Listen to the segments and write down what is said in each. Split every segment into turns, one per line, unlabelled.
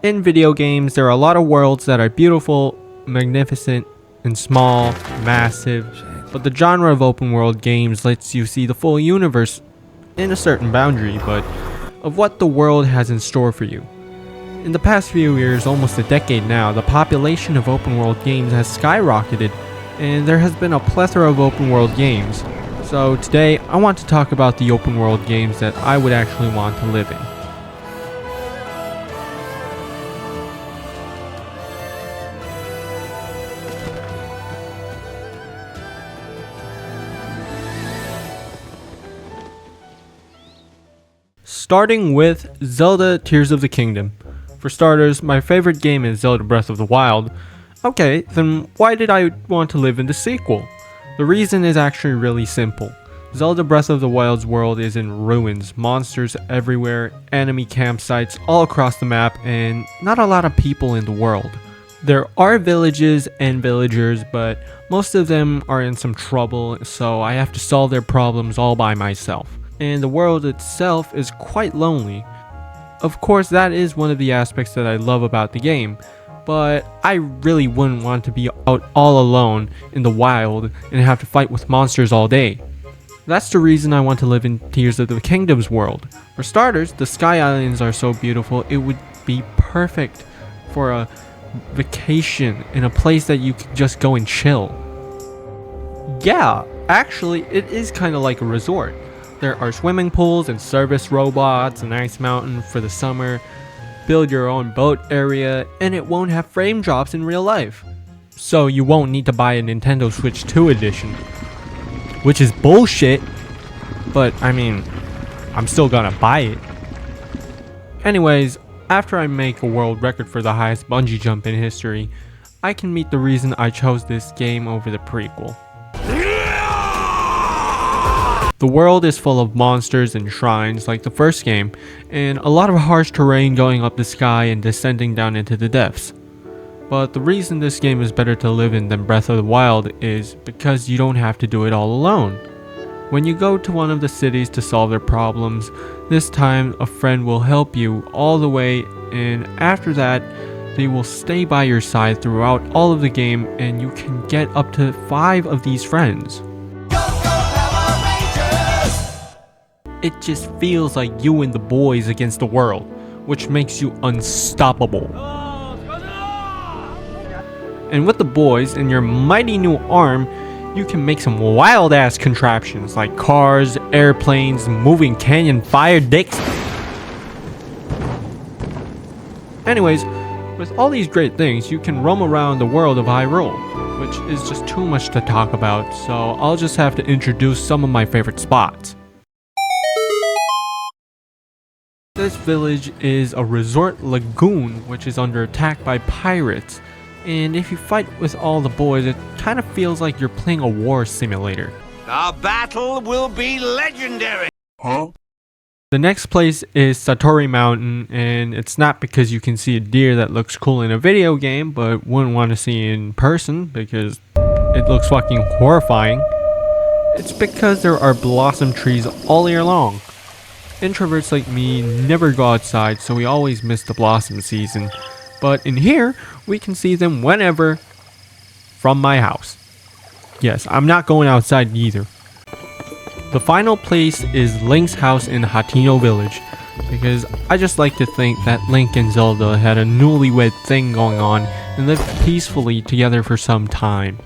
In video games, there are a lot of worlds that are beautiful, magnificent, and small, massive, but the genre of open world games lets you see the full universe in a certain boundary, but of what the world has in store for you. In the past few years, almost a decade now, the population of open world games has skyrocketed, and there has been a plethora of open world games. So today, I want to talk about the open world games that I would actually want to live in. Starting with Zelda Tears of the Kingdom. For starters, my favorite game is Zelda Breath of the Wild. Okay, then why did I want to live in the sequel? The reason is actually really simple. Zelda Breath of the Wild's world is in ruins, monsters everywhere, enemy campsites all across the map, and not a lot of people in the world. There are villages and villagers, but most of them are in some trouble, so I have to solve their problems all by myself. And the world itself is quite lonely. Of course, that is one of the aspects that I love about the game, but I really wouldn't want to be out all alone in the wild and have to fight with monsters all day. That's the reason I want to live in Tears of the Kingdom's world. For starters, the Sky Islands are so beautiful, it would be perfect for a vacation in a place that you could just go and chill. Yeah, actually, it is kind of like a resort. There are swimming pools and service robots, an ice mountain for the summer, build your own boat area, and it won't have frame drops in real life. So you won't need to buy a Nintendo Switch 2 edition. Which is bullshit, but I mean, I'm still gonna buy it. Anyways, after I make a world record for the highest bungee jump in history, I can meet the reason I chose this game over the prequel. The world is full of monsters and shrines like the first game, and a lot of harsh terrain going up the sky and descending down into the depths. But the reason this game is better to live in than Breath of the Wild is because you don't have to do it all alone. When you go to one of the cities to solve their problems, this time a friend will help you all the way, and after that, they will stay by your side throughout all of the game, and you can get up to 5 of these friends. It just feels like you and the boys against the world, which makes you unstoppable. And with the boys and your mighty new arm, you can make some wild ass contraptions like cars, airplanes, moving canyon fire dicks. Anyways, with all these great things, you can roam around the world of Hyrule, which is just too much to talk about, so I'll just have to introduce some of my favorite spots. This village is a resort lagoon which is under attack by pirates, and if you fight with all the boys, it kind of feels like you're playing a war simulator.
Our battle will be legendary! Huh?
The next place is Satori Mountain, and it's not because you can see a deer that looks cool in a video game but wouldn't want to see in person because it looks fucking horrifying. It's because there are blossom trees all year long. Introverts like me never go outside, so we always miss the blossom season. But in here, we can see them whenever from my house. Yes, I'm not going outside either. The final place is Link's house in Hateno Village, because I just like to think that Link and Zelda had a newlywed thing going on and lived peacefully together for some time.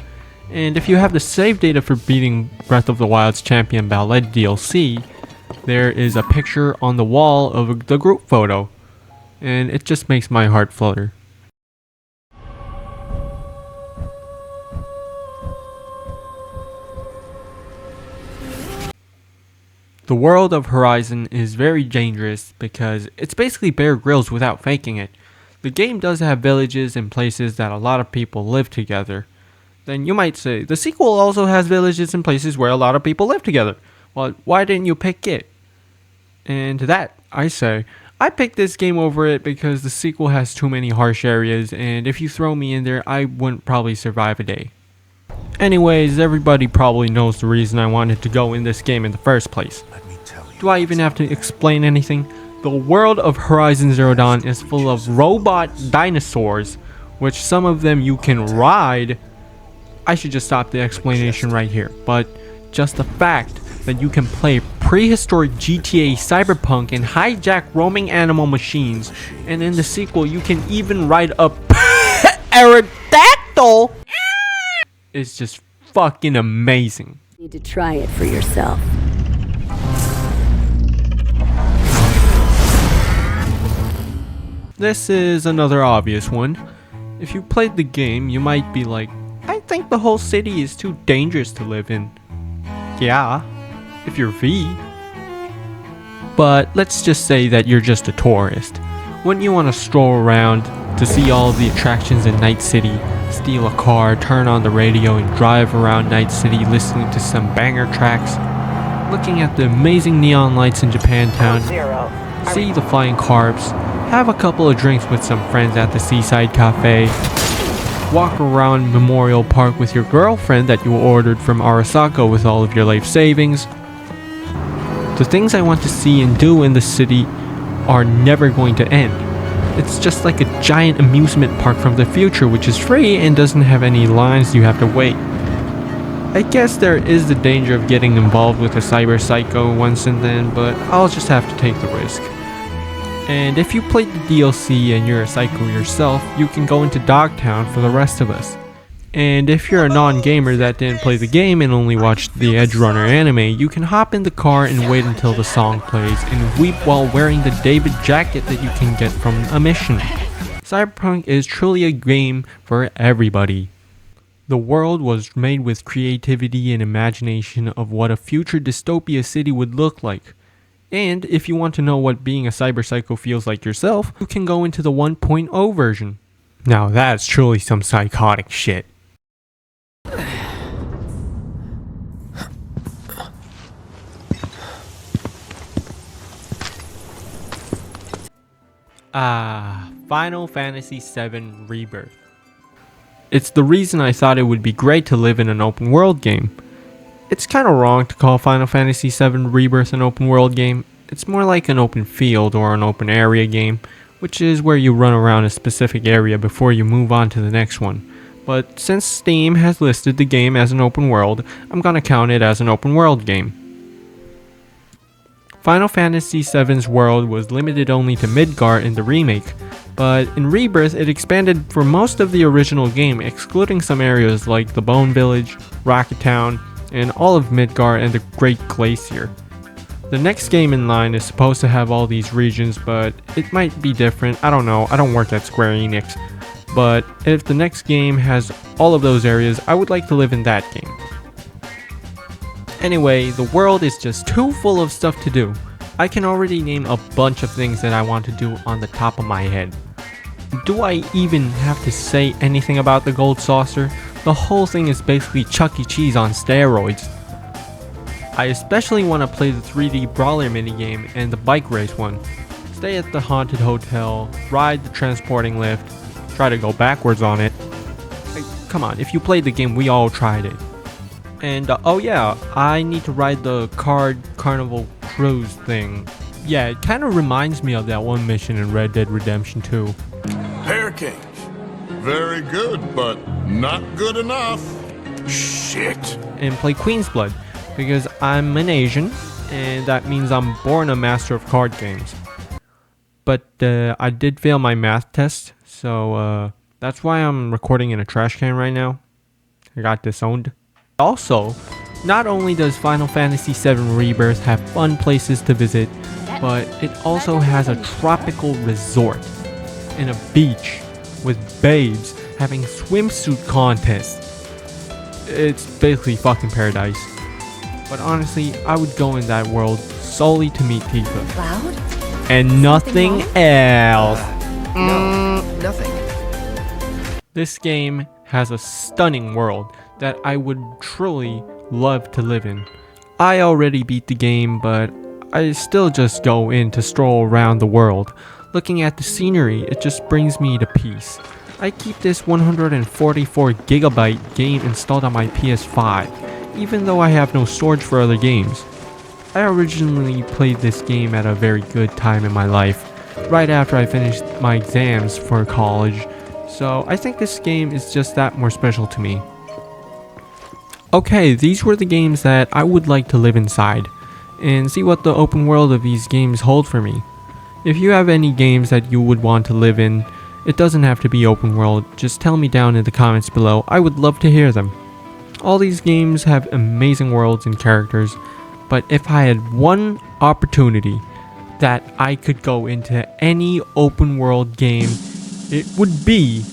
And if you have the save data for beating Breath of the Wild's Champion Ballad DLC, there is a picture on the wall of the group photo, and it just makes my heart flutter. The world of Horizon is very dangerous because it's basically Bear Grylls without faking it. The game does have villages and places that a lot of people live together. Then you might say, the sequel also has villages and places where a lot of people live together. Well, why didn't you pick it? And to that, I say, I picked this game over it because the sequel has too many harsh areas, and if you throw me in there, I wouldn't probably survive a day. Anyways, everybody probably knows the reason I wanted to go in this game in the first place. Do I even have to explain anything? The world of Horizon Zero Dawn is full of robot dinosaurs, which some of them you can ride. I should just stop the explanation right here, but just the fact that you can play prehistoric GTA Cyberpunk and hijack roaming animal machines, and in the sequel you can even ride a pterodactyl, is just fucking amazing.
You need to try it for yourself.
This is another obvious one. If you played the game, you might be like, I think the whole city is too dangerous to live in. Yeah, if you're V. But let's just say that you're just a tourist. Wouldn't you want to stroll around to see all of the attractions in Night City, steal a car, turn on the radio and drive around Night City listening to some banger tracks, looking at the amazing neon lights in Japantown, see the flying carbs, have a couple of drinks with some friends at the Seaside Cafe, walk around Memorial Park with your girlfriend that you ordered from Arasaka with all of your life savings. The things I want to see and do in the city are never going to end. It's just like a giant amusement park from the future, which is free and doesn't have any lines you have to wait. I guess there is the danger of getting involved with a cyber psycho once and then, but I'll just have to take the risk. And if you played the DLC and you're a psycho yourself, you can go into Dogtown for the rest of us. And if you're a non-gamer that didn't play the game and only watched the Edge Runner anime, you can hop in the car and wait until the song plays and weep while wearing the David jacket that you can get from a mission. Cyberpunk is truly a game for everybody. The world was made with creativity and imagination of what a future dystopia city would look like. And if you want to know what being a cyber psycho feels like yourself, you can go into the 1.0 version. Now that's truly some psychotic shit. Final Fantasy VII Rebirth. It's the reason I thought it would be great to live in an open world game. It's kinda wrong to call Final Fantasy VII Rebirth an open world game. It's more like an open field or an open area game, which is where you run around a specific area before you move on to the next one. But since Steam has listed the game as an open world, I'm gonna count it as an open world game. Final Fantasy VII's world was limited only to Midgar in the remake, but in Rebirth it expanded for most of the original game, excluding some areas like the Bone Village, Rocket Town, and all of Midgar and the Great Glacier. The next game in line is supposed to have all these regions, but it might be different. I don't know, I don't work at Square Enix. But if the next game has all of those areas, I would like to live in that game. Anyway, the world is just too full of stuff to do. I can already name a bunch of things that I want to do on the top of my head. Do I even have to say anything about the Gold Saucer? The whole thing is basically Chuck E. Cheese on steroids. I especially want to play the 3D Brawler minigame and the bike race one. Stay at the haunted hotel, ride the transporting lift, try to go backwards on it. Come on, if you played the game, we all tried it. And oh yeah, I need to ride the Carnival Cruise thing. Yeah, it kind of reminds me of that one mission in Red Dead Redemption 2.
Pear cake. Very good, but not good enough.
Shit.
And play Queen's Blood, because I'm an Asian, and that means I'm born a master of card games. But I did fail my math test, so that's why I'm recording in a trash can right now. I got disowned. Also, not only does Final Fantasy VII Rebirth have fun places to visit, but it also has a tropical resort and a beach with babes having swimsuit contests. It's basically fucking paradise. But honestly, I would go in that world solely to meet Tifa.
Cloud?
And nothing else.
No, nothing.
This game has a stunning world that I would truly love to live in. I already beat the game, but I still just go in to stroll around the world. Looking at the scenery, it just brings me to peace. I keep this 144 gigabyte game installed on my PS5, even though I have no storage for other games. I originally played this game at a very good time in my life, right after I finished my exams for college, so I think this game is just that more special to me. Okay, these were the games that I would like to live inside, and see what the open world of these games hold for me. If you have any games that you would want to live in, it doesn't have to be open world, just tell me down in the comments below, I would love to hear them. All these games have amazing worlds and characters, but if I had one opportunity that I could go into any open world game, it would be